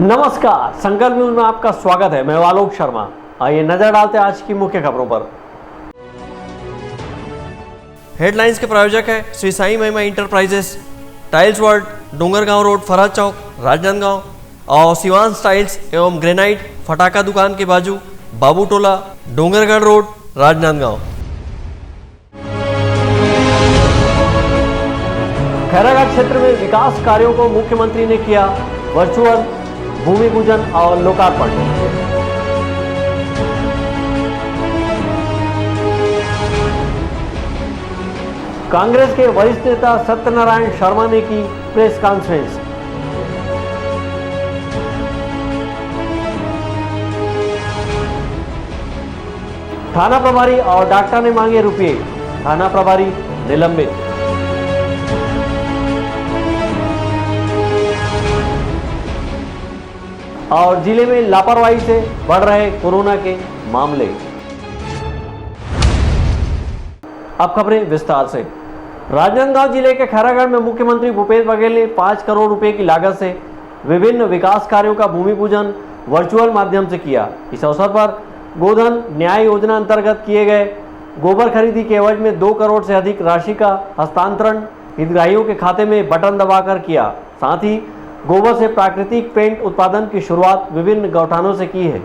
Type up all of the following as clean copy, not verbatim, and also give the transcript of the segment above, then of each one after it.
नमस्कार, संकल्प न्यूज में आपका स्वागत है। मैं आलोक शर्मा। आइए नजर डालते हैं आज की मुख्य खबरों पर। हेडलाइंस के प्रायोजक है Shri Sai Mahima enterprises, tiles world, Dongargaon road, Farhad चौक, राजनांदगांव और शिवांश टाइल्स एवं ग्रेनाइट, फटाका दुकान के बाजू, बाबू टोला, डोंगरगढ़ रोड, राजनांदगांव। खैरागढ़ क्षेत्र में विकास कार्यों को मुख्यमंत्री ने किया वर्चुअल भूमि पूजन और लोकार्पण। कांग्रेस के वरिष्ठ नेता सत्यनारायण शर्मा ने की प्रेस कॉन्फ्रेंस। थाना प्रभारी और डॉक्टर ने मांगे रुपए, थाना प्रभारी निलंबित। और जिले में लापरवाही से बढ़ रहे कोरोना के मामले। अब खबरें विस्तार से। राजनांदगांव जिले के खैरागढ़ में मुख्यमंत्री भूपेश बघेल ने 5 करोड़ रुपए की लागत से विभिन्न विकास कार्यों का भूमि पूजन वर्चुअल माध्यम से किया। इस अवसर पर गोधन न्याय योजना अंतर्गत किए गए गोबर खरीदी के एवज में 2 करोड़ से अधिक राशि का हस्तांतरण हितग्राहियों के खाते में बटन दबाकर किया। साथ ही गोबर से प्राकृतिक पेंट उत्पादन की शुरुआत विभिन्न गौठानों से की है।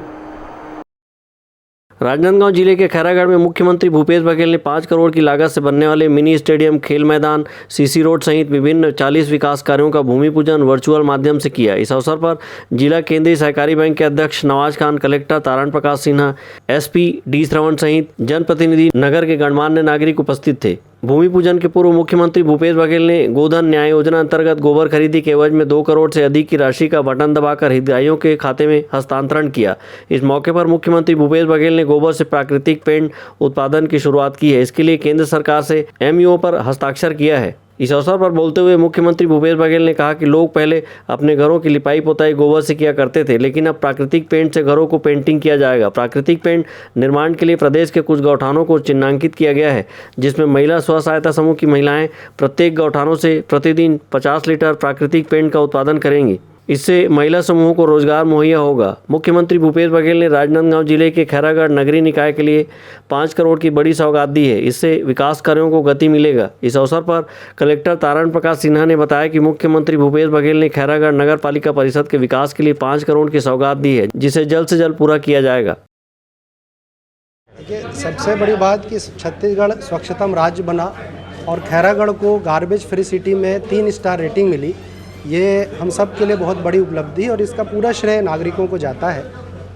राजनांदगांव जिले के खैरागढ़ में मुख्यमंत्री भूपेश बघेल ने 5 करोड़ की लागत से बनने वाले मिनी स्टेडियम, खेल मैदान, सीसी रोड सहित विभिन्न 40 विकास कार्यों का भूमि पूजन वर्चुअल माध्यम से किया। इस अवसर पर जिला केंद्रीय सहकारी बैंक के अध्यक्ष नवाज खान, कलेक्टर तारण प्रकाश सिन्हा, एसपी डी श्रवण सहित जनप्रतिनिधि, नगर के गणमान्य नागरिक उपस्थित थे। भूमि पूजन के पूर्व मुख्यमंत्री भूपेश बघेल ने गोधन न्याय योजना अंतर्गत गोबर खरीदी के एवज में 2 करोड़ से अधिक की राशि का बटन दबाकर हितग्राहियों के खाते में हस्तांतरण किया। इस मौके पर मुख्यमंत्री भूपेश बघेल ने गोबर से प्राकृतिक पेंट उत्पादन की शुरुआत की है। इसके लिए केंद्र सरकार से MoU पर हस्ताक्षर किया है। इस अवसर पर बोलते हुए मुख्यमंत्री भूपेश बघेल ने कहा कि लोग पहले अपने घरों की लिपाई पोताई गोबर से किया करते थे, लेकिन अब प्राकृतिक पेंट से घरों को पेंटिंग किया जाएगा। प्राकृतिक पेंट निर्माण के लिए प्रदेश के कुछ गौठानों को चिन्हांकित किया गया है, जिसमें महिला स्व सहायता समूह की महिलाएं प्रत्येक गौठानों से प्रतिदिन 50 लीटर प्राकृतिक पेंट का उत्पादन करेंगी। इससे महिला समूहों को रोजगार मुहैया होगा। मुख्यमंत्री भूपेश बघेल ने राजनांदगांव जिले के खैरागढ़ नगरीय निकाय के लिए 5 करोड़ की बड़ी सौगात दी है। इससे विकास कार्यों को गति मिलेगा। इस अवसर पर कलेक्टर तारण प्रकाश सिन्हा ने बताया कि मुख्यमंत्री भूपेश बघेल ने खैरागढ़ नगर पालिका परिषद के विकास के लिए 5 करोड़ की सौगात दी है, जिसे जल्द से जल्द पूरा किया जाएगा। सबसे बड़ी बात कि छत्तीसगढ़ स्वच्छतम राज्य बना और खैरागढ़ को गार्बेज फ्री सिटी में 3 स्टार रेटिंग मिली। ये हम सब के लिए बहुत बड़ी उपलब्धि है और इसका पूरा श्रेय नागरिकों को जाता है।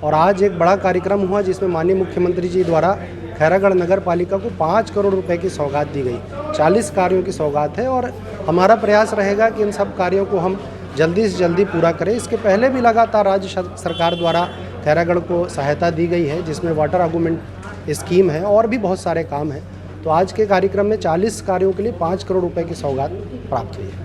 और आज एक बड़ा कार्यक्रम हुआ जिसमें माननीय मुख्यमंत्री जी द्वारा खैरागढ़ नगर पालिका को 5 करोड़ रुपए की सौगात दी गई। 40 कार्यों की सौगात है और हमारा प्रयास रहेगा कि इन सब कार्यों को हम जल्दी से जल्दी पूरा करें। इसके पहले भी लगातार राज्य सरकार द्वारा खैरागढ़ को सहायता दी गई है, जिसमें वाटर आर्गूमेंट स्कीम है और भी बहुत सारे काम हैं। तो आज के कार्यक्रम में 40 कार्यों के लिए 5 करोड़ रुपए की सौगात प्राप्त हुई है।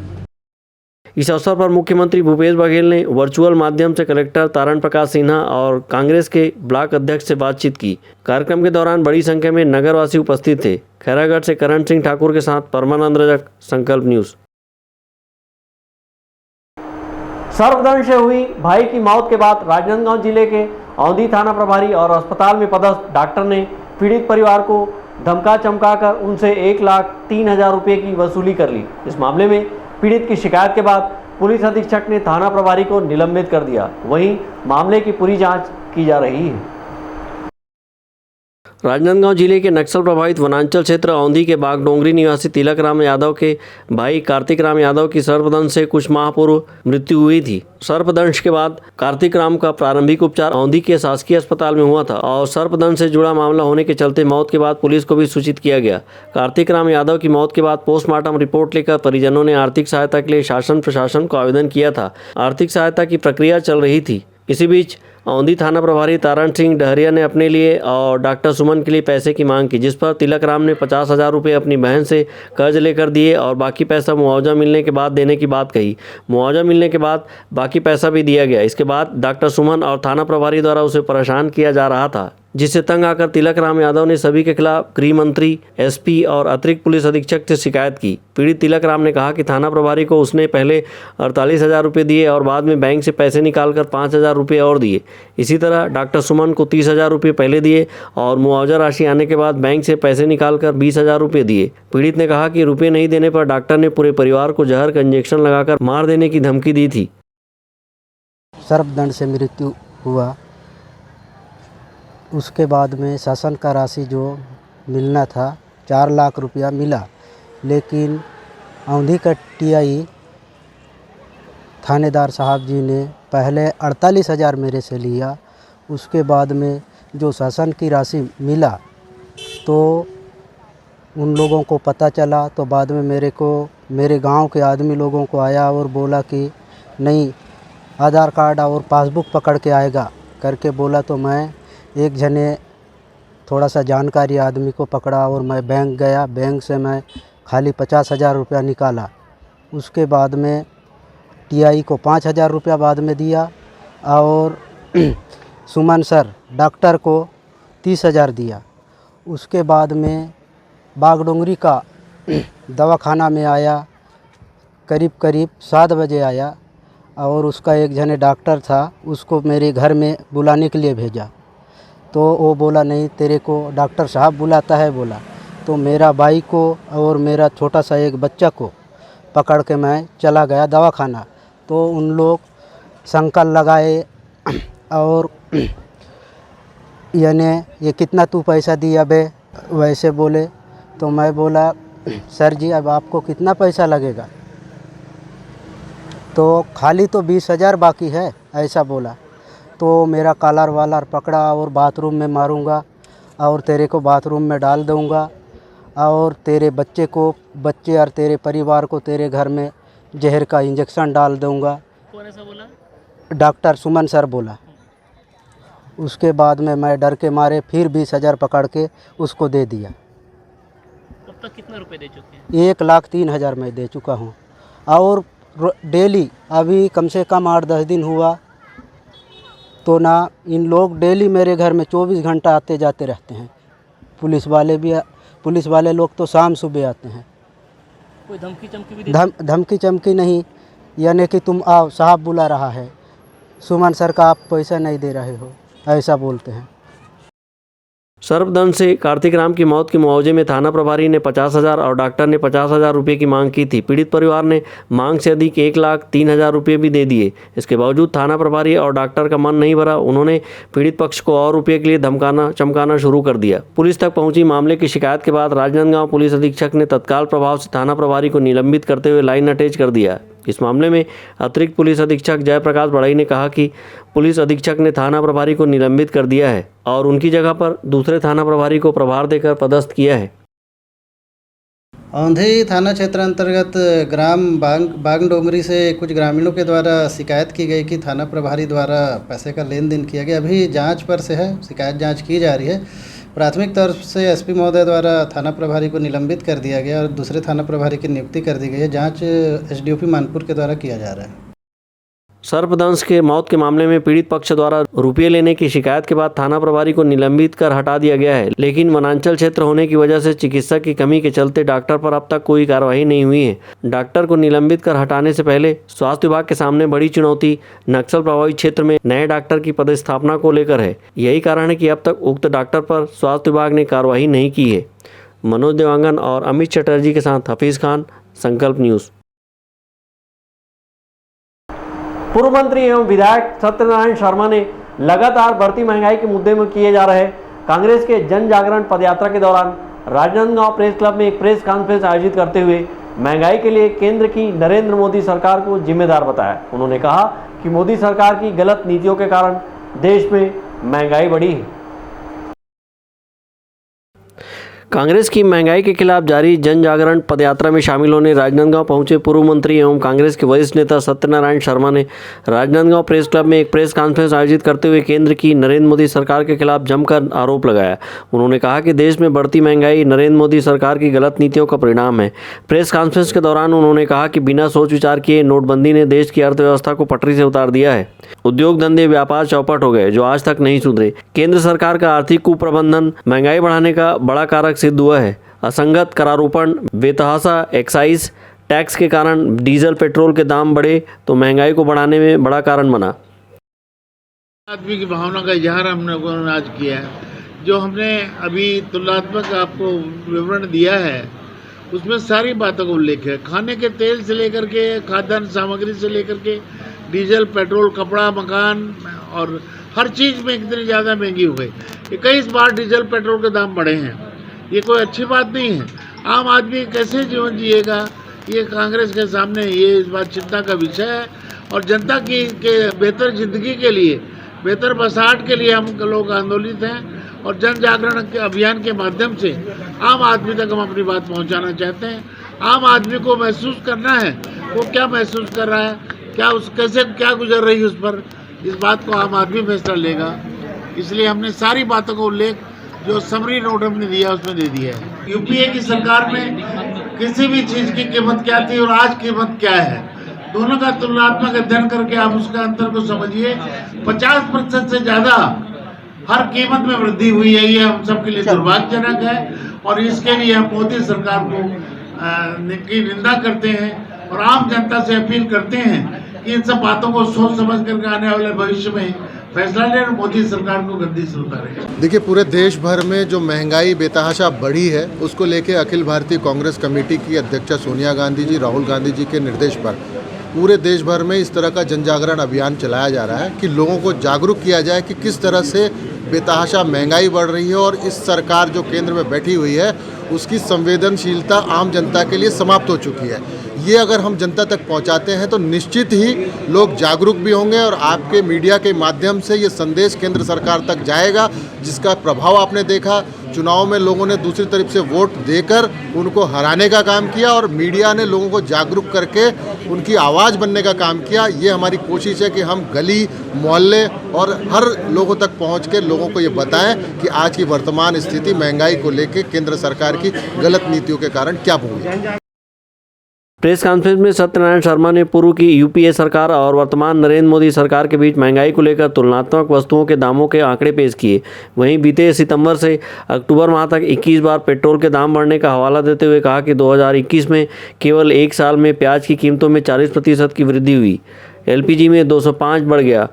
इस अवसर पर मुख्यमंत्री भूपेश बघेल ने वर्चुअल माध्यम से कलेक्टर तारण प्रकाश सिन्हा और कांग्रेस के ब्लॉक अध्यक्ष से बातचीत की। कार्यक्रम के दौरान बड़ी संख्या में नगरवासी उपस्थित थे। खैरागढ़ से करण सिंह ठाकुर के साथ परमानंद रजक, संकल्प न्यूज। सर्पदंश से हुई भाई की मौत के बाद राजनांदगांव जिले के औंधी थाना प्रभारी और अस्पताल में पदस्थ डॉक्टर ने पीड़ित परिवार को धमका चमका कर उनसे 1,03,000 रुपये की वसूली कर ली। इस मामले में पीड़ित की शिकायत के बाद पुलिस अधीक्षक ने थाना प्रभारी को निलंबित कर दिया। वहीं मामले की पूरी जांच की जा रही है। राजनांदगांव जिले के नक्सल प्रभावित वनांचल क्षेत्र औंधी के बागडोंगरी निवासी तिलक राम यादव के भाई कार्तिक राम यादव की सर्पदंश से कुछ माह पूर्व मृत्यु हुई थी। सर्पदंश के बाद कार्तिक राम का प्रारंभिक उपचार औंधी के शासकीय अस्पताल में हुआ था और सर्पदंश से जुड़ा मामला होने के चलते मौत के बाद पुलिस को भी सूचित किया गया। कार्तिक राम यादव की मौत के बाद पोस्टमार्टम रिपोर्ट लेकर परिजनों ने आर्थिक सहायता के लिए शासन प्रशासन को आवेदन किया था। आर्थिक सहायता की प्रक्रिया चल रही थी। इसी बीच औंधी थाना प्रभारी तारण सिंह डहरिया ने अपने लिए और डॉक्टर सुमन के लिए पैसे की मांग की, जिस पर तिलक राम ने 50,000 रुपये अपनी बहन से कर्ज लेकर दिए और बाकी पैसा मुआवजा मिलने के बाद देने की बात कही। मुआवजा मिलने के बाद बाकी पैसा भी दिया गया। इसके बाद डॉक्टर सुमन और थाना प्रभारी द्वारा उसे परेशान किया जा रहा था। जिससे तंग आकर तिलक राम यादव ने सभी के खिलाफ गृह मंत्री, एसपी और अतिरिक्त पुलिस अधीक्षक से शिकायत की। पीड़ित तिलक राम ने कहा कि थाना प्रभारी को उसने पहले 48,000 रुपये दिए और बाद में बैंक से पैसे निकालकर 5,000 रुपये और दिए। इसी तरह डॉक्टर सुमन को 30,000 रुपये पहले दिए और मुआवजा राशि आने के बाद बैंक से पैसे निकालकर 20,000 रुपये दिए। पीड़ित ने कहा कि रुपये नहीं देने पर डॉक्टर ने पूरे परिवार को जहर का इंजेक्शन लगाकर मार देने की धमकी दी थी। सर्पदंड से मृत्यु हुआ। उसके बाद में शासन का राशि जो मिलना था 4 लाख रुपया मिला, लेकिन औंधी का टीआई थानेदार साहब जी ने पहले 48,000 मेरे से लिया। उसके बाद में जो शासन की राशि मिला तो उन लोगों को पता चला, तो बाद में मेरे गांव के आदमी लोगों को आया और बोला कि नहीं, आधार कार्ड और पासबुक पकड़ के आएगा करके बोला। तो मैं एक जने थोड़ा सा जानकारी आदमी को पकड़ा और मैं बैंक गया। बैंक से मैं खाली 50,000 रुपया निकाला। उसके बाद में टीआई को 5,000 रुपया बाद में दिया और सुमन सर डॉक्टर को 30,000 दिया। उसके बाद में बागडोंगरी का दवाखाना में आया, करीब 7 बजे आया और उसका एक जने डॉक्टर था, उसको मेरे घर में बुलाने के लिए भेजा। तो वो बोला नहीं, तेरे को डॉक्टर साहब बुलाता है बोला। तो मेरा भाई को और मेरा छोटा सा एक बच्चा को पकड़ के मैं चला गया दवाखाना। तो उन लोग संकल लगाए और यानी ये कितना तू पैसा दिया बे, वैसे बोले। तो मैं बोला सर जी अब आपको कितना पैसा लगेगा, तो खाली तो 20,000 बाकी है, ऐसा बोला। तो मेरा कॉलर वालर पकड़ा और बाथरूम में मारूंगा और तेरे को बाथरूम में डाल दूंगा और तेरे बच्चे और तेरे परिवार को तेरे घर में जहर का इंजेक्शन डाल दूंगा। कौन ऐसा बोला? डॉक्टर सुमन सर बोला। उसके बाद में मैं डर के मारे फिर 20,000 पकड़ के उसको दे दिया। अब तक कितना रुपए दे चुके हैं? 1,03,000 मैं दे चुका हूँ और डेली अभी कम से कम 8-10 दिन हुआ तो ना इन लोग डेली मेरे घर में 24 घंटा आते जाते रहते हैं। पुलिस वाले लोग तो शाम सुबह आते हैं। कोई धमकी चमकी भी धमकी चमकी नहीं, यानी कि तुम आओ, साहब बुला रहा है, सुमन सर का आप पैसा नहीं दे रहे हो, ऐसा बोलते हैं। सर्पदंड से कार्तिक राम की मौत के मुआवजे में थाना प्रभारी ने 50,000 और डॉक्टर ने 50,000 रुपये की मांग की थी। पीड़ित परिवार ने मांग से अधिक 1,03,000 रुपये भी दे दिए। इसके बावजूद थाना प्रभारी और डॉक्टर का मन नहीं भरा। उन्होंने पीड़ित पक्ष को और रुपये के लिए धमकाना चमकाना शुरू कर दिया। पुलिस तक पहुंची मामले की शिकायत के बाद राजनांदगांव पुलिस अधीक्षक ने तत्काल प्रभाव से थाना प्रभारी को निलंबित करते हुए लाइन अटैच कर दिया। इस मामले में अतिरिक्त पुलिस अधीक्षक जयप्रकाश बढ़ई ने कहा कि पुलिस अधीक्षक ने थाना प्रभारी को निलंबित कर दिया है और उनकी जगह पर दूसरे थाना प्रभारी को प्रभार देकर पदस्थ किया है। औंधी थाना क्षेत्र अंतर्गत ग्राम बागडोंगरी से कुछ ग्रामीणों के द्वारा शिकायत की गई कि थाना प्रभारी द्वारा पैसे का लेन देन किया गया। अभी जांच पर से है, शिकायत जांच की जा रही है। प्राथमिक तौर से एसपी महोदय द्वारा थाना प्रभारी को निलंबित कर दिया गया और दूसरे थाना प्रभारी की नियुक्ति कर दी गई है। जांच एसडीओपी मानपुर के द्वारा किया जा रहा है। सर्पदंश के मौत के मामले में पीड़ित पक्ष द्वारा रुपये लेने की शिकायत के बाद थाना प्रभारी को निलंबित कर हटा दिया गया है, लेकिन वनांचल क्षेत्र होने की वजह से चिकित्सक की कमी के चलते डॉक्टर पर अब तक कोई कार्रवाई नहीं हुई है। डॉक्टर को निलंबित कर हटाने से पहले स्वास्थ्य विभाग के सामने बड़ी चुनौती नक्सल प्रभावित क्षेत्र में नए डॉक्टर की पदस्थापना को लेकर है। यही कारण है कि अब तक उक्त डॉक्टर पर स्वास्थ्य विभाग ने कार्रवाई नहीं की है। मनोज देवांगन और अमित चटर्जी के साथ हफीज़ खान, संकल्प न्यूज़। पूर्व मंत्री एवं विधायक सत्यनारायण शर्मा ने लगातार बढ़ती महंगाई के मुद्दे में किए जा रहे कांग्रेस के जन जागरण पदयात्रा के दौरान राजनांदगांव प्रेस क्लब में एक प्रेस कॉन्फ्रेंस आयोजित करते हुए महंगाई के लिए केंद्र की नरेंद्र मोदी सरकार को जिम्मेदार बताया। उन्होंने कहा कि मोदी सरकार की गलत नीतियों के कारण देश में महंगाई बढ़ी है। कांग्रेस की महंगाई के खिलाफ जारी जन जागरण पदयात्रा में शामिल होने राजनांदगांव पहुंचे पूर्व मंत्री एवं कांग्रेस के वरिष्ठ नेता सत्यनारायण शर्मा ने राजनांदगांव प्रेस क्लब में एक प्रेस कॉन्फ्रेंस आयोजित करते हुए केंद्र की नरेंद्र मोदी सरकार के खिलाफ जमकर आरोप लगाया। उन्होंने कहा कि देश में बढ़ती महंगाई नरेंद्र मोदी सरकार की गलत नीतियों का परिणाम है। प्रेस कॉन्फ्रेंस के दौरान उन्होंने कहा कि बिना सोच विचार किए नोटबंदी ने देश की अर्थव्यवस्था को पटरी से उतार दिया है। उद्योग धंधे व्यापार चौपट हो गए जो आज तक नहीं सुधरे। केंद्र सरकार का आर्थिक कुप्रबंधन महंगाई बढ़ाने का बड़ा कारक सिद्ध हुआ है। असंगत करारोपण, बेतहाशा एक्साइज टैक्स के कारण डीजल पेट्रोल के दाम बढ़े तो महंगाई को बढ़ाने में बड़ा कारण बना। आदमी की भावना का इजहार हमने आज किया है। जो हमने अभी तुलनात्मक आपको विवरण दिया है उसमें सारी बातों का उल्लेख है। खाने के तेल से लेकर के खाद्यान्न सामग्री से लेकर के डीजल पेट्रोल कपड़ा मकान और हर चीज़ में कितनी ज़्यादा महंगी हो गई। 21 बार डीजल पेट्रोल के दाम बढ़े हैं। ये कोई अच्छी बात नहीं है। आम आदमी कैसे जीवन जिएगा ये कांग्रेस के सामने ये इस बात चिंता का विषय है। और जनता की के बेहतर जिंदगी के लिए बेहतर बसाहट के लिए हम लोग आंदोलित हैं और जन जागरण के अभियान के माध्यम से आम आदमी तक हम अपनी बात पहुंचाना चाहते हैं। आम आदमी को महसूस करना है वो क्या महसूस कर रहा है, क्या उस कैसे क्या गुजर रही है उस पर, इस बात को आम आदमी फैसला लेगा। इसलिए हमने सारी बातों का उल्लेख जो समरी नोट हमने दिया उसमें दे दिया है। यूपीए की सरकार में किसी भी चीज़ की कीमत क्या थी और आज कीमत क्या है, दोनों का तुलनात्मक अध्ययन करके आप उसका अंतर को समझिए। 50% से ज़्यादा हर कीमत में वृद्धि हुई है। ये हम सबके लिए दुर्भाग्यजनक है और इसके लिए हम मोदी सरकार को की निंदा करते हैं और आम जनता से अपील करते हैं कि इन सब बातों को सोच समझ करके आने वाले भविष्य में फैसला ले और मोदी सरकार को गद्दी से उतारे। देखिए, पूरे देश भर में जो महंगाई बेतहाशा बढ़ी है उसको लेके अखिल भारतीय कांग्रेस कमेटी की अध्यक्षा सोनिया गांधी जी, राहुल गांधी जी के निर्देश पर पूरे देश भर में इस तरह का जन जागरण अभियान चलाया जा रहा है कि लोगों को जागरूक किया जाए कि किस तरह से बेतहाशा महंगाई बढ़ रही है और इस सरकार जो केंद्र में बैठी हुई है उसकी संवेदनशीलता आम जनता के लिए समाप्त हो चुकी है। ये अगर हम जनता तक पहुंचाते हैं तो निश्चित ही लोग जागरूक भी होंगे और आपके मीडिया के माध्यम से ये संदेश केंद्र सरकार तक जाएगा, जिसका प्रभाव आपने देखा। चुनाव में लोगों ने दूसरी तरफ से वोट देकर उनको हराने का काम किया और मीडिया ने लोगों को जागरूक करके उनकी आवाज़ बनने का काम किया। ये हमारी कोशिश है कि हम गली मोहल्ले और हर लोगों तक पहुंच के लोगों को ये बताएं कि आज की वर्तमान स्थिति महंगाई को लेकर केंद्र सरकार की गलत नीतियों के कारण क्या हुई है। प्रेस कॉन्फ्रेंस में सत्यनारायण शर्मा ने पूर्व की यूपीए सरकार और वर्तमान नरेंद्र मोदी सरकार के बीच महंगाई को लेकर तुलनात्मक वस्तुओं के दामों के आंकड़े पेश किए। वहीं बीते सितंबर से अक्टूबर माह तक 21 बार पेट्रोल के दाम बढ़ने का हवाला देते हुए कहा कि 2021 में केवल एक साल में प्याज की कीमतों में 40% की वृद्धि हुई। LPG में 205 बढ़ गया।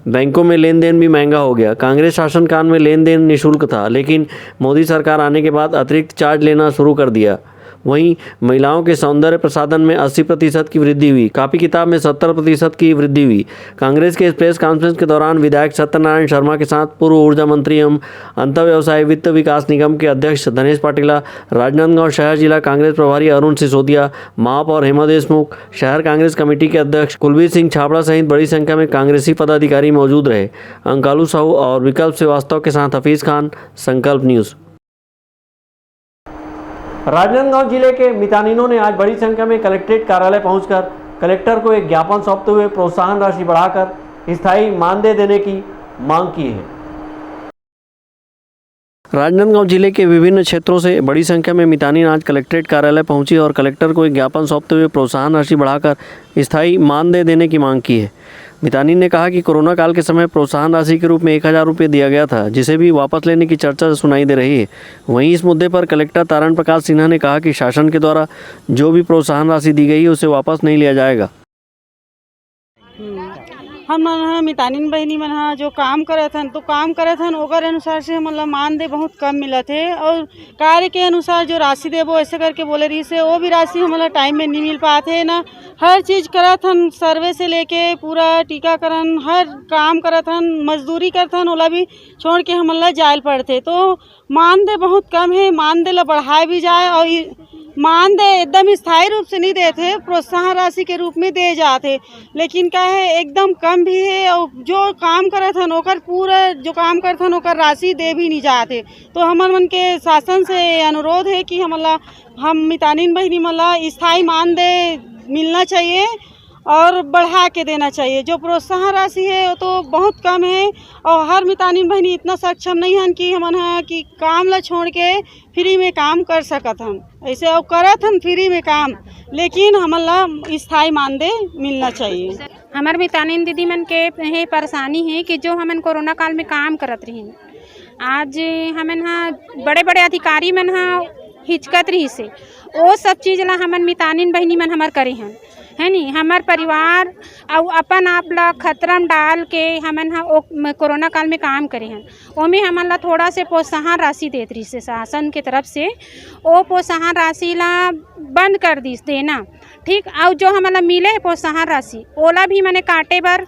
बैंकों में लेन देन भी महंगा हो गया। कांग्रेस शासनकाल में लेन देन निःशुल्क था, लेकिन मोदी सरकार आने के बाद अतिरिक्त चार्ज लेना शुरू कर दिया। वहीं महिलाओं के सौंदर्य प्रसाधन में 80% की वृद्धि हुई। कॉपी किताब में 70% की वृद्धि हुई। कांग्रेस के इस प्रेस कॉन्फ्रेंस के दौरान विधायक सत्यनारायण शर्मा के साथ पूर्व ऊर्जा मंत्री एवं अंतःव्यवसाय वित्त विकास निगम के अध्यक्ष धनेश पाटिला, राजनांदगांव शहर जिला कांग्रेस प्रभारी अरुण सिसोदिया, महापौर हेमा देशमुख, शहर कांग्रेस कमेटी के अध्यक्ष कुलबीर सिंह छाबड़ा सहित बड़ी संख्या में कांग्रेसी पदाधिकारी मौजूद रहे। अंकालू साहू और विकल्प श्रीवास्तव के साथ हफीज खान, संकल्प न्यूज़। राजनांदगांव जिले के मितानिनों ने आज बड़ी संख्या में कलेक्ट्रेट कार्यालय पहुंचकर कलेक्टर को एक ज्ञापन सौंपते हुए प्रोत्साहन राशि बढ़ाकर स्थायी मानदेय देने की मांग की है। राजनांदगांव जिले के विभिन्न क्षेत्रों से बड़ी संख्या में मितानिन आज कलेक्ट्रेट कार्यालय पहुंची और कलेक्टर को एक ज्ञापन सौंपते हुए प्रोत्साहन राशि बढ़ाकर स्थायी मानदेय देने की मांग की है। मितानिन ने कहा कि कोरोना काल के समय प्रोत्साहन राशि के रूप में 1000 रुपये दिया गया था, जिसे भी वापस लेने की चर्चा सुनाई दे रही है। वहीं इस मुद्दे पर कलेक्टर तारण प्रकाश सिन्हा ने कहा कि शासन के द्वारा जो भी प्रोत्साहन राशि दी गई है उसे वापस नहीं लिया जाएगा। हम मन मितानिन बहनी मन जो काम करत हन तो काम करत हन ओकर अनुसार से मतलब मानदेय बहुत कम मिलत है और कार्य के अनुसार जो राशि देबो ऐसे करके बोले रही से वो भी राशि हमला टाइम में नहीं मिल पाते है ना। हर चीज़ करत हन, सर्वे से लेके पूरा टीकाकरण हर काम करत हन, मजदूरी करत हन, ओला भी छोड़ के हमला जायल पड़ते। तो मानदेय बहुत कम है, मानदेय ला बढ़ाए भी जाए और मानदेय एकदम स्थायी रूप से नहीं देते, प्रोत्साहन राशि के रूप में दे जाते, लेकिन क्या है एकदम कम भी है और जो काम करे थे ओकर पूरा जो काम करे थे ओकर राशि दे भी नहीं जाते। तो हमन मन के शासन से अनुरोध है कि हम मितानिन बहिनी मला स्थायी मानदेय मिलना चाहिए और बढ़ा के देना चाहिए। जो प्रोत्साहन राशि है वो तो बहुत कम है और हर मितानिन बहनी इतना सक्षम नहीं हन कि हमन कि काम ला छोड़ के फ्री में काम कर सकत हन। ऐसे और करत हन फ्री में काम, लेकिन हमन ला स्थायी मानदेय मिलना चाहिए। हमार मितानिन दीदी मन के है परेशानी है कि जो हमन कोरोना काल में काम करत रही, आज हमन बड़े बड़े अधिकारी मन हिचकत रही से वो सब चीज़ ला हमन मितानिन बहनी मन हमार करे हन, है नी। हमार परिवार और अपन आप ला खतरा में डाल के हमन कोरोना काल में काम करे हन। ओमें हमन ला थोड़ा से प्रोत्साहन राशि देत रही से शासन के तरफ से, वो प्रोत्साहन राशि ला बंद कर दी देना, ठीक। और जो हमन ला मिले है प्रोत्साहन राशि ओला भी मैंने काटे बर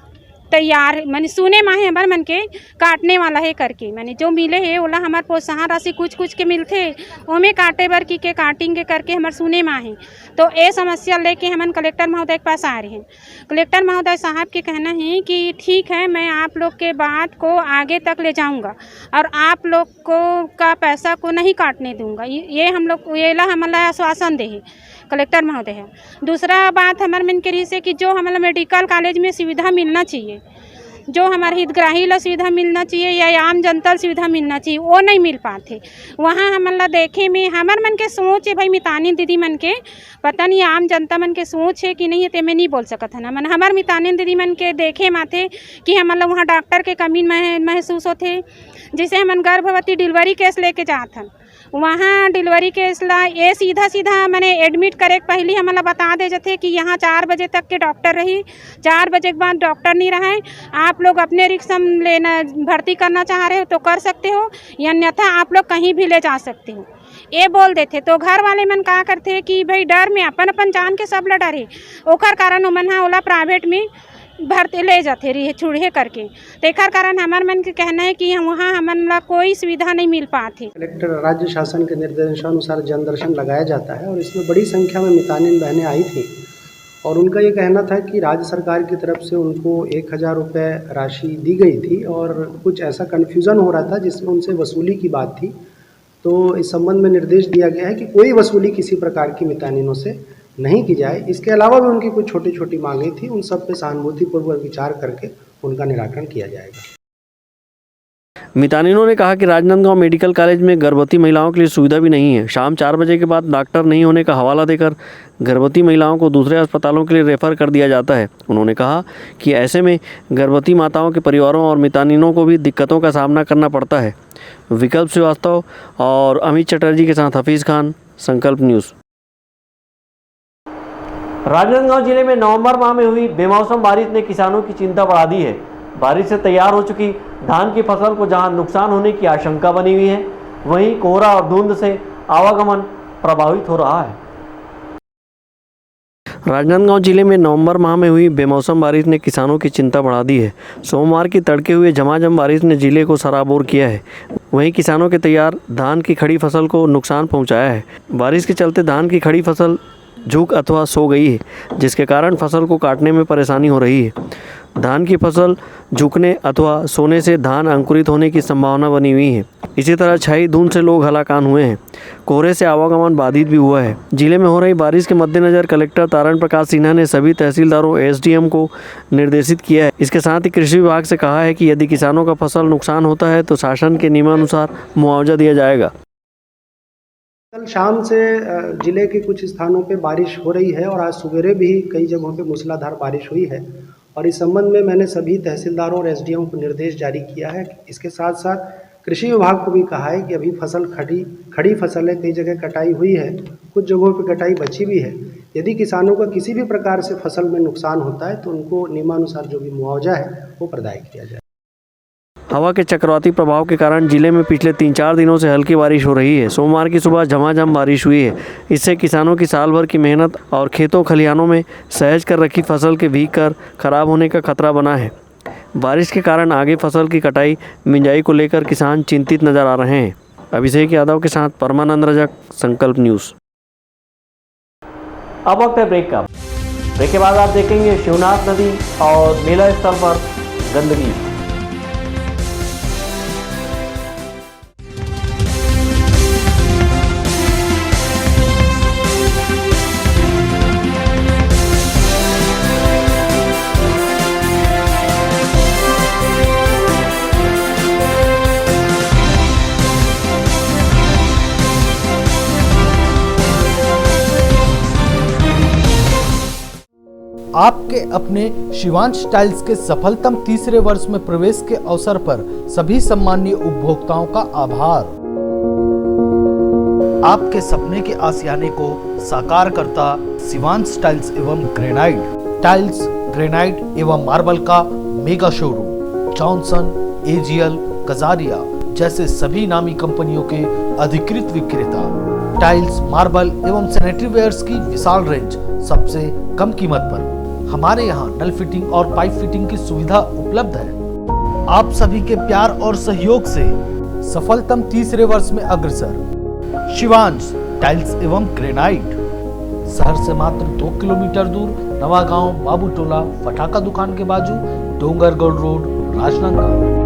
तैयार, मैंने सुने माहे हमार मन के काटने वाला है करके, मैंने जो मिले है ओला हमार प्रोत्साहन राशि कुछ के मिलते ओमे काटे बर की के काटेंगे करके हमार सुने माहे। तो ये समस्या लेके हमन कलेक्टर महोदय के पास आ रहे हैं। कलेक्टर महोदय साहब के कहना है कि ठीक है, मैं आप लोग के बात को आगे तक ले जाऊंगा और आप लोग को का पैसा को नहीं काटने दूंगा। ये हम लोग ये ला हमला आश्वासन दे है कलेक्टर महोदय है। दूसरा बात हमारे मन के रही से कि जो हमारा मेडिकल कॉलेज में सुविधा मिलना चाहिए, जो हमारे हितग्राही ला सुविधा मिलना चाहिए या आम जनता सुविधा मिलना चाहिए, वो नहीं मिल पाते। वहाँ हमला देखे में हमार मन के सोच है भाई मितानिन दीदी मन के, पता नहीं आम जनता मन के सोच है कि नहीं है, ते मैं नहीं बोल सकत है ना। हमार मितानिन दीदी मन के देखे माथे कि हमला वहाँ डॉक्टर के कमी महसूस होते। जैसे हमन गर्भवती डिलीवरी केस लेके जात हन, वहाँ डिलीवरी केस ला ये सीधा मैंने एडमिट करे पहले हमला बता दे जाते कि यहाँ 4 बजे तक के डॉक्टर रही, 4 बजे के बाद डॉक्टर नहीं रहे, आप लोग अपने रिक्शा में लेना भर्ती करना चाह रहे हो तो कर सकते हो, या अन्यथा आप लोग कहीं भी ले जा सकते हो, ये बोल देते। तो घर वाले मन का करते कि भाई डर में अपन जान के सब ला डरे, ओकर कारण मन ओला प्राइवेट में भर्ती ले जाते रही छुड़े करके। तेकर कारण हमार मन के कहना है कि वहाँ हमन ला कोई सुविधा नहीं मिल पाती। कलेक्टर राज्य शासन के निर्देशानुसार जनदर्शन लगाया जाता है और इसमें बड़ी संख्या में मितानिन बहनें आई थी और उनका ये कहना था कि राज्य सरकार की तरफ से उनको 1000 रुपये राशि दी गई थी और कुछ ऐसा कन्फ्यूज़न हो रहा था जिसमें उनसे वसूली की बात थी। तो इस संबंध में निर्देश दिया गया है कि कोई वसूली किसी प्रकार की मितानिनों से नहीं की जाए। इसके अलावा भी उनकी कुछ छोटी छोटी मांगें थी, उन सब पे सहानुभूतिपूर्वक विचार करके उनका निराकरण किया जाएगा। मितानिनों ने कहा कि राजनांदगांव मेडिकल कॉलेज में गर्भवती महिलाओं के लिए सुविधा भी नहीं है। शाम 4 बजे के बाद डॉक्टर नहीं होने का हवाला देकर गर्भवती महिलाओं को दूसरे अस्पतालों के लिए रेफर कर दिया जाता है। उन्होंने कहा कि ऐसे में गर्भवती माताओं के परिवारों और मितानिनों को भी दिक्कतों का सामना करना पड़ता है। विकल्प श्रीवास्तव और अमित चटर्जी के साथ हफीज़ खान, संकल्प न्यूज़। राजनांदगांव जिले में नवंबर माह में हुई बेमौसम बारिश ने किसानों की चिंता बढ़ा दी है। बारिश से तैयार हो चुकी धान की फसल को जहां नुकसान होने की आशंका बनी हुई है, वहीं कोहरा और धुंध से आवागमन प्रभावित हो रहा है। राजनांदगांव जिले में नवंबर माह में हुई बेमौसम बारिश ने किसानों की चिंता बढ़ा दी है। सोमवार की तड़के हुए झमाझम बारिश ने जिले को सराबोर किया है। वहीं किसानों के तैयार धान की खड़ी फसल को नुकसान पहुंचाया है। बारिश के चलते धान की खड़ी फसल झुक अथवा सो गई है, जिसके कारण फसल को काटने में परेशानी हो रही है। धान की फसल झुकने अथवा सोने से धान अंकुरित होने की संभावना बनी हुई है। इसी तरह छाई धुंध से लोग हलाकान हुए हैं। कोहरे से आवागमन बाधित भी हुआ है। जिले में हो रही बारिश के मद्देनजर कलेक्टर तारण प्रकाश सिन्हा ने सभी तहसीलदारों एसडीएम को निर्देशित किया है। इसके साथ ही कृषि विभाग से कहा है कि यदि किसानों का फसल नुकसान होता है तो शासन के नियमानुसार मुआवजा दिया जाएगा। कल शाम से जिले के कुछ स्थानों पे बारिश हो रही है और आज सवेरे भी कई जगहों पे मूसलाधार बारिश हुई है और इस संबंध में मैंने सभी तहसीलदारों और एसडीएम को निर्देश जारी किया है। इसके साथ साथ कृषि विभाग को भी कहा है कि अभी फसल खड़ी फसल है, कई जगह कटाई हुई है, कुछ जगहों पे कटाई बची भी है। यदि किसानों का किसी भी प्रकार से फसल में नुकसान होता है तो उनको नियमानुसार जो भी मुआवजा है वो प्रदान किया जाए। हवा के चक्रवाती प्रभाव के कारण जिले में पिछले 3-4 दिनों से हल्की बारिश हो रही है। सोमवार की सुबह झमाझम बारिश हुई है। इससे किसानों की साल भर की मेहनत और खेतों खलिहानों में सहज कर रखी फसल के भीग कर खराब होने का खतरा बना है। बारिश के कारण आगे फसल की कटाई मिंजाई को लेकर किसान चिंतित नजर आ रहे हैं। अभिषेक यादव के साथ परमानंद रजक, संकल्प न्यूज़। अब वक्त है ब्रेक का। ब्रेक के बाद आप देखेंगे शिवनाथ नदी और मेला स्थल पर गंदगी। आपके अपने शिवांश टाइल्स के सफलतम तीसरे वर्ष में प्रवेश के अवसर पर सभी सम्मानीय उपभोक्ताओं का आभार। आपके सपने के आशियाने को साकार करता शिवांश टाइल्स एवं ग्रेनाइट टाइल्स, ग्रेनाइट एवं मार्बल का mega showroom Johnson, AGL, Kajaria जैसे सभी नामी कंपनियों के अधिकृत विक्रेता। टाइल्स, मार्बल एवं सैनिटरी वेयर्स की विशाल रेंज सबसे कम कीमत पर। हमारे यहाँ नल फिटिंग और पाइप फिटिंग की सुविधा उपलब्ध है। आप सभी के प्यार और सहयोग से सफलतम तीसरे वर्ष में अग्रसर शिवांश टाइल्स एवं ग्रेनाइट, शहर से मात्र 2 किलोमीटर दूर, नवागांव बाबू टोला फटाका दुकान के बाजू, डोंगरगढ़ रोड, राजनांदगांव।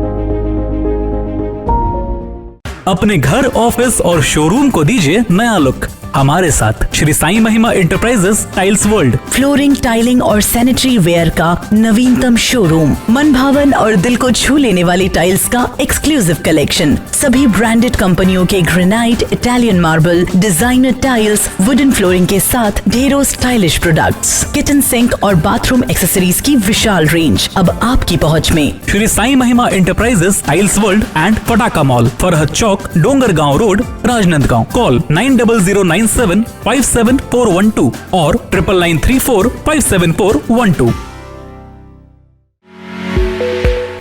अपने घर, ऑफिस और शोरूम को दीजिए नया लुक हमारे साथ श्री साईं महिमा enterprises tiles world. Flooring, tiling और सैनिटरी वेयर का नवीनतम शोरूम, मन भावन और दिल को छू लेने वाली टाइल्स का एक्सक्लूसिव कलेक्शन, सभी ब्रांडेड कंपनियों के granite, Italian marble, designer tiles, wooden flooring के साथ ढेरों स्टाइलिश प्रोडक्ट्स, किचन सिंक और बाथरूम एक्सेसरीज की विशाल रेंज अब आपकी पहुंच में। श्री साईं महिमा एंटरप्राइजेस टाइल्स वर्ल्ड एंड फटाका मॉल, फरहद चौक, डोंगरगांव रोड, राजनांदगांव। कॉल 9009757412 और 9994574412।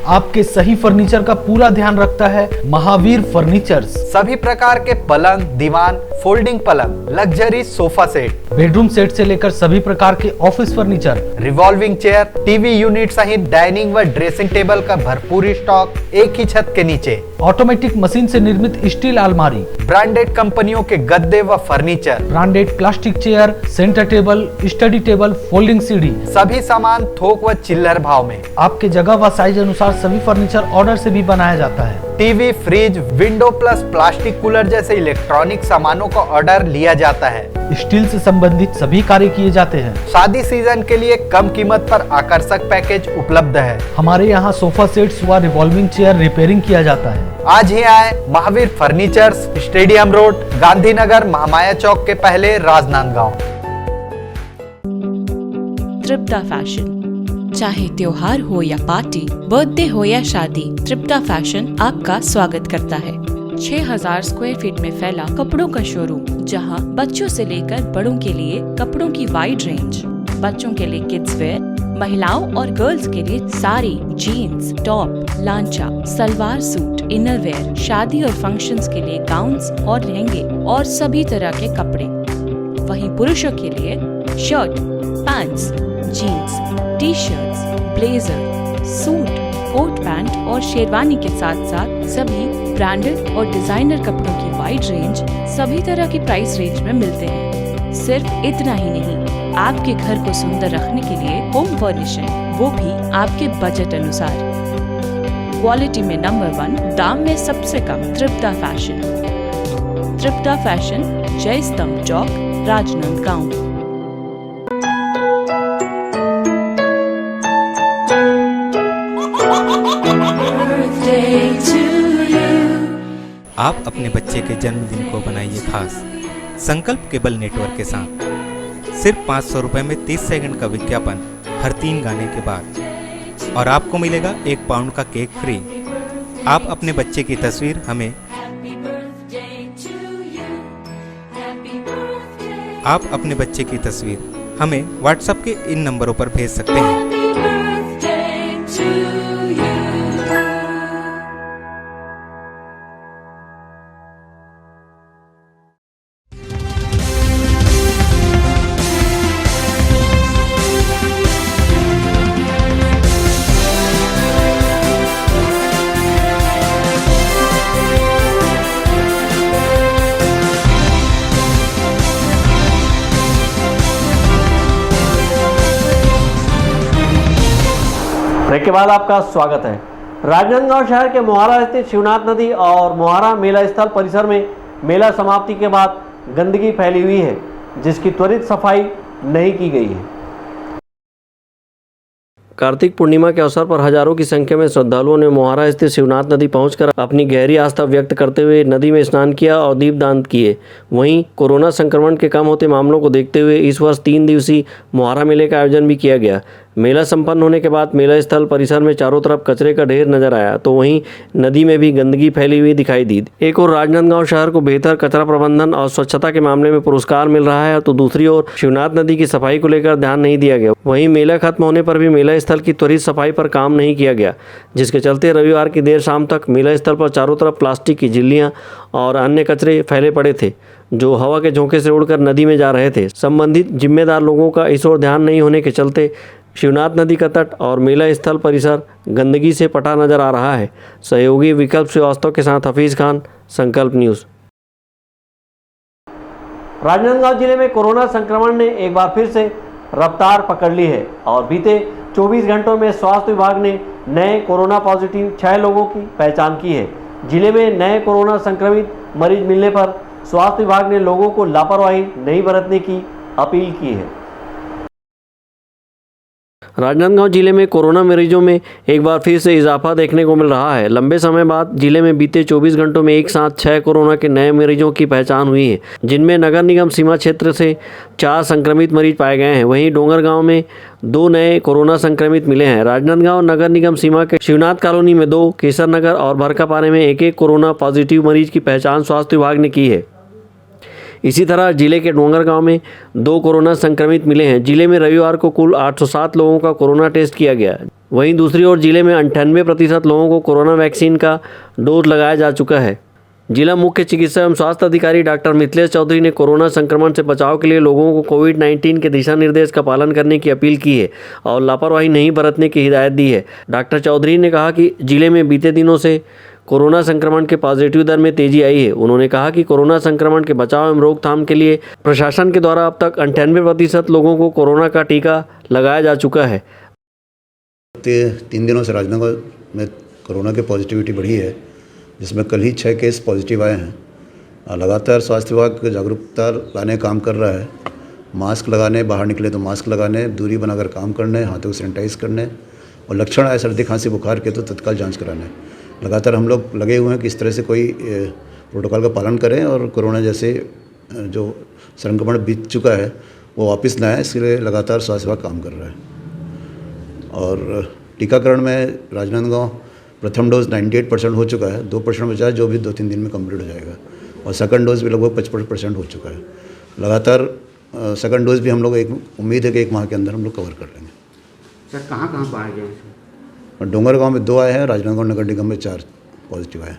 आपके सही फर्नीचर का पूरा ध्यान रखता है महावीर फर्नीचर्स। सभी प्रकार के पलंग, दीवान, फोल्डिंग पलंग, luxury sofa set, bedroom set से लेकर सभी प्रकार के office furniture, revolving chair, TV unit सहित डाइनिंग व ड्रेसिंग टेबल का भरपूर स्टॉक एक ही छत के नीचे। ऑटोमेटिक मशीन से निर्मित स्टील अलमारी, ब्रांडेड कंपनियों के गद्दे व furniture, branded plastic chair, centre table, study table, folding सीढ़ी, सभी सामान थोक व चिल्लर भाव में। आपके जगह व साइज अनुसार सभी फर्नीचर ऑर्डर से भी बनाया जाता है। TV, fridge, window plus plastic cooler जैसे इलेक्ट्रॉनिक सामानों का ऑर्डर लिया जाता है। स्टील से संबंधित सभी कार्य किए जाते हैं। शादी सीजन के लिए कम कीमत पर आकर्षक पैकेज उपलब्ध है। हमारे यहाँ सोफा सेट्स व रिवॉल्विंग चेयर रिपेयरिंग किया जाता है। आज ही आए Mahavir furnitures, stadium road, Gandhinagar, Mahamaya चौक के पहले, राजनांदगांव। तृप्ता फैशन, चाहे त्योहार हो या पार्टी, बर्थडे हो या शादी, तृप्ता फैशन आपका स्वागत करता है। 6000 स्क्वायर फीट में फैला कपड़ों का शोरूम, जहां बच्चों से लेकर बड़ों के लिए कपड़ों की वाइड रेंज। बच्चों के लिए किड्स वेयर, महिलाओं और गर्ल्स के लिए साड़ी, जीन्स, टॉप, लांचा, सलवार सूट, इनर वेयर, शादी और फंक्शंस के लिए गाउन्स और लहंगे और सभी तरह के कपड़े। वहीं पुरुषों के लिए shirt, pants, jeans, T shirts, blazer, suit, coat pant और शेरवानी के साथ साथ सभी ब्रांडेड और डिजाइनर कपड़ों की वाइड रेंज सभी तरह की प्राइस रेंज में मिलते हैं। सिर्फ इतना ही नहीं, आपके घर को सुंदर रखने के लिए होम फर्निशिंग, वो भी आपके बजट अनुसार। क्वालिटी में नंबर 1, दाम में सबसे कम। तृप्ता फैशन, तृप्ता फैशन, जय स्तंभ चौक, राजनांदगांव। आप अपने बच्चे के जन्मदिन को बनाइए खास संकल्प केबल नेटवर्क के साथ। सिर्फ 500 रुपये में 30 सेकंड का विज्ञापन हर 3 गाने के बाद और आपको मिलेगा 1 पाउंड का केक फ्री। आप अपने बच्चे की तस्वीर हमें व्हाट्सएप के इन नंबरों पर भेज सकते हैं। ब्रेक के बाद आपका स्वागत है। राजनांदगांव शहर के मोहारा स्थित शिवनाथ नदी और मोहारा मेला स्थल परिसर में मेला समाप्ति के बाद गंदगी फैली हुई है, जिसकी त्वरित सफाई नहीं की गई है। कार्तिक पूर्णिमा के अवसर पर हजारों की संख्या में श्रद्धालुओं ने मोहारा स्थित शिवनाथ नदी पहुंचकर अपनी गहरी आस्था व्यक्त करते हुए नदी में स्नान किया और दीपदान किए। वहीं कोरोना संक्रमण के कम होते मामलों को देखते हुए इस वर्ष 3 दिवसीय मोहारा मेले का आयोजन भी किया गया। मेला संपन्न होने के बाद मेला स्थल परिसर में चारों तरफ कचरे का ढेर नजर आया, तो वहीं नदी में भी गंदगी फैली हुई दिखाई दी। एक और राजनांदगांव शहर को बेहतर कचरा प्रबंधन और स्वच्छता के मामले में पुरस्कार मिल रहा है, तो दूसरी ओर शिवनाथ नदी की सफाई को लेकर ध्यान नहीं दिया गया। वहीं मेला खत्म होने पर भी मेला स्थल की त्वरित सफाई पर काम नहीं किया गया, जिसके चलते रविवार की देर शाम तक मेला स्थल पर चारों तरफ प्लास्टिक की झिल्लियां और अन्य कचरे फैले पड़े थे, जो हवा के झोंके से उड़कर नदी में जा रहे थे। संबंधित जिम्मेदार लोगों का इस ओर ध्यान नहीं होने के चलते शिवनाथ नदी का तट और मेला स्थल परिसर गंदगी से पटा नजर आ रहा है। सहयोगी विकल्प श्रीवास्तव के साथ हफीज खान, संकल्प न्यूज। राजनांदगांव जिले में कोरोना संक्रमण ने एक बार फिर से रफ्तार पकड़ ली है और बीते 24 घंटों में स्वास्थ्य विभाग ने नए कोरोना पॉजिटिव 6 लोगों की पहचान की है। जिले में नए कोरोना संक्रमित मरीज मिलने पर स्वास्थ्य विभाग ने लोगों को लापरवाही नहीं बरतने की अपील की है। राजनांदगांव जिले में कोरोना मरीजों में एक बार फिर से इजाफा देखने को मिल रहा है। लंबे समय बाद जिले में बीते 24 घंटों में एक साथ 6 कोरोना के नए मरीजों की पहचान हुई है, जिनमें नगर निगम सीमा क्षेत्र से 4 संक्रमित मरीज पाए गए हैं। वहीं डोंगरगांव में 2 नए कोरोना संक्रमित मिले हैं। राजनांदगांव नगर निगम सीमा के शिवनाथ कॉलोनी में 2, केसर नगर और भरकापारे में 1-1 कोरोना पॉजिटिव मरीज की पहचान स्वास्थ्य विभाग ने की है। इसी तरह जिले के डोंगरगांव में 2 कोरोना संक्रमित मिले हैं। जिले में रविवार को कुल 807 लोगों का कोरोना टेस्ट किया गया। वहीं दूसरी ओर जिले में 98% लोगों को कोरोना वैक्सीन का डोज लगाया जा चुका है। जिला मुख्य चिकित्सा एवं स्वास्थ्य अधिकारी डॉक्टर मिथिलेश चौधरी ने कोरोना संक्रमण से बचाव के लिए लोगों को कोविड-19 के दिशा निर्देश का पालन करने की अपील की है और लापरवाही नहीं बरतने की हिदायत दी है। डॉक्टर चौधरी ने कहा कि जिले में बीते दिनों से कोरोना संक्रमण के पॉजिटिव दर में तेजी आई है। उन्होंने कहा कि कोरोना संक्रमण के बचाव एवं रोकथाम के लिए प्रशासन के द्वारा अब तक 98% लोगों को कोरोना का टीका लगाया जा चुका है। 3 दिनों से राजनांदगांव में कोरोना की पॉजिटिविटी बढ़ी है, जिसमें कल ही 6 केस पॉजिटिव आए हैं। लगातार स्वास्थ्य विभाग जागरूकता लाने काम कर रहा है। मास्क लगाने, बाहर निकले तो मास्क लगाने, दूरी बनाकर काम करने, हाथों को सैनिटाइज करने और लक्षण आए सर्दी खांसी बुखार के तो तत्काल जांच कराने। लगातार हम लोग लगे हुए हैं कि इस तरह से कोई प्रोटोकॉल का पालन करें और कोरोना जैसे जो संक्रमण बीत चुका है वो वापस ना आए, इसके लिए लगातार स्वास्थ्य विभाग काम कर रहा है। और टीकाकरण में राजनांदगांव प्रथम डोज 98% हो चुका है, 2% बचा है जो भी 2-3 दिन में कंप्लीट हो जाएगा, और सेकंड डोज भी लगभग 55% हो चुका है। लगातार सेकंड डोज भी हम लोग उम्मीद है कि 1 माह के अंदर हम लोग कवर कर लेंगे। सर कहाँ पाए गए? डोंगरगांव में 2 आए हैं, राजनांदगांव नगर निगम में 4 पॉजिटिव आए।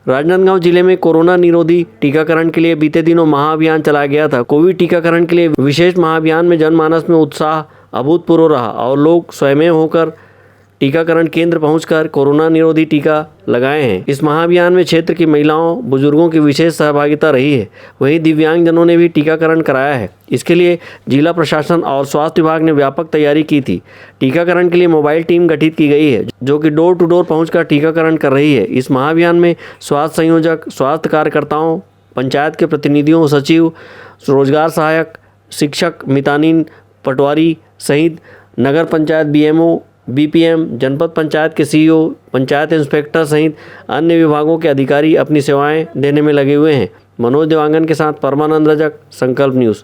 राजनांदगांव जिले में कोरोना निरोधी टीकाकरण के लिए बीते दिनों महाअभियान चलाया गया था। कोविड टीकाकरण के लिए विशेष महाअभियान में जनमानस में उत्साह अभूतपूर्व रहा और लोग स्वयं होकर टीकाकरण केंद्र पहुंचकर कोरोना निरोधी टीका लगाए हैं। इस महाअभियान में क्षेत्र की महिलाओं, बुजुर्गों की विशेष सहभागिता रही है। वहीं दिव्यांगजनों ने भी टीकाकरण कराया है। इसके लिए जिला प्रशासन और स्वास्थ्य विभाग ने व्यापक तैयारी की थी। टीकाकरण के लिए मोबाइल टीम गठित की गई है, जो कि डोर टू डोर पहुंचकर टीकाकरण कर रही है। इस महाअभियान में स्वास्थ्य संयोजक, स्वास्थ्य कार्यकर्ताओं, पंचायत के प्रतिनिधियों, सचिव, रोजगार सहायक, शिक्षक, मितानिन, पटवारी सहित नगर पंचायत बीएमओ, बीपीएम, जनपद पंचायत के सीईओ, पंचायत इंस्पेक्टर सहित अन्य विभागों के अधिकारी अपनी सेवाएं देने में लगे हुए हैं। मनोज देवांगन के साथ परमानंद रजक, संकल्प न्यूज।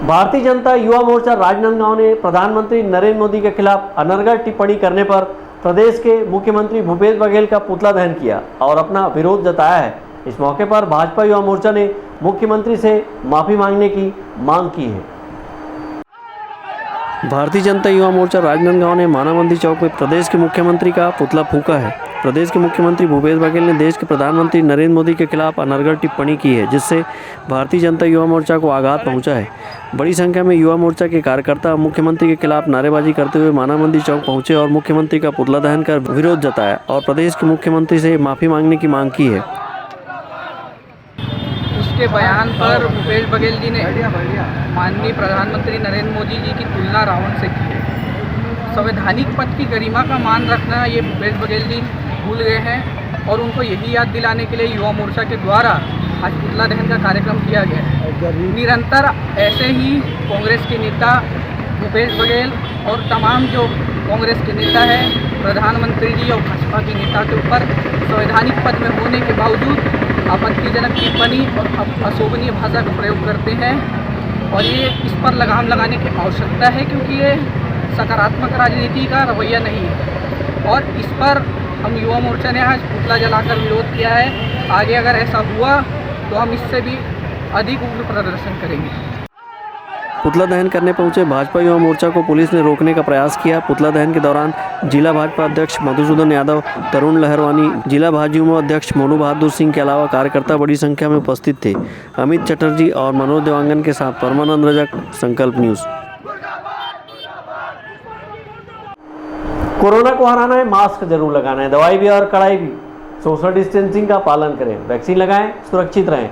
भारतीय जनता युवा मोर्चा राजनांदगांव ने प्रधानमंत्री नरेंद्र मोदी के खिलाफ अनर्गल टिप्पणी करने पर प्रदेश के मुख्यमंत्री भूपेश बघेल का पुतला दहन किया और अपना विरोध जताया है। इस मौके पर भाजपा युवा मोर्चा ने मुख्यमंत्री से माफी मांगने की मांग की है। भारतीय जनता युवा मोर्चा राजनांदगांव ने माना मंदिर चौक में प्रदेश के मुख्यमंत्री का पुतला फूंका है। प्रदेश के मुख्यमंत्री भूपेश बघेल ने देश के प्रधानमंत्री नरेंद्र मोदी के खिलाफ अनर्गल टिप्पणी की है, जिससे भारतीय जनता युवा मोर्चा को आघात पहुंचा है। बड़ी संख्या में युवा मोर्चा के कार्यकर्ता मुख्यमंत्री के खिलाफ नारेबाजी करते हुए माना मंदिर चौक पहुंचे और मुख्यमंत्री का पुतला दहन कर विरोध जताया और प्रदेश के मुख्यमंत्री से माफी मांगने की मांग की है। उसके बयान पर भूपेश बघेल जी ने माननीय प्रधानमंत्री नरेंद्र मोदी जी की तुलना रावण से की है। संवैधानिक पद की गरिमा का मान रखना ये भूपेश बघेल जी भूल गए हैं और उनको यही याद दिलाने के लिए युवा मोर्चा के द्वारा आज पुतला दहन का कार्यक्रम किया गया है। निरंतर ऐसे ही कांग्रेस के नेता भूपेश बघेल और तमाम जो कांग्रेस के नेता हैं, प्रधानमंत्री जी और भाजपा के नेता के ऊपर संवैधानिक पद में होने के बावजूद आपत्तिजनक टिप्पणी और अशोभनीय भाषा का प्रयोग करते हैं और ये इस पर लगाम लगाने की आवश्यकता है, क्योंकि ये सकारात्मक राजनीति का रवैया नहीं है और इस पर हम युवा मोर्चा ने आज पुतला जलाकर विरोध किया है। आगे अगर ऐसा हुआ तो हम इससे भी अधिक उग्र प्रदर्शन करेंगे। पुतला दहन करने पहुंचे भाजपा युवा मोर्चा को पुलिस ने रोकने का प्रयास किया। पुतला दहन के दौरान जिला भाजपा अध्यक्ष मधुसूदन यादव, तरुण लहरवानी, जिला भाजयुमो अध्यक्ष मोनू बहादुर सिंह के अलावा कार्यकर्ता बड़ी संख्या में उपस्थित थे। अमित चटर्जी और मनोज देवांगन के साथ परमानंद रजक, संकल्प न्यूज़। कोरोना को हराना है, मास्क जरूर लगाना है, दवाई भी और कड़ाई भी। सोशल डिस्टेंसिंग का पालन करें, वैक्सीन लगाएं, सुरक्षित रहें।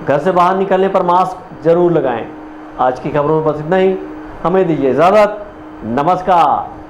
घर से बाहर निकलने पर मास्क जरूर लगाएं। आज की खबरों में बस इतना ही। हमें दीजिए इजाज़त। नमस्कार।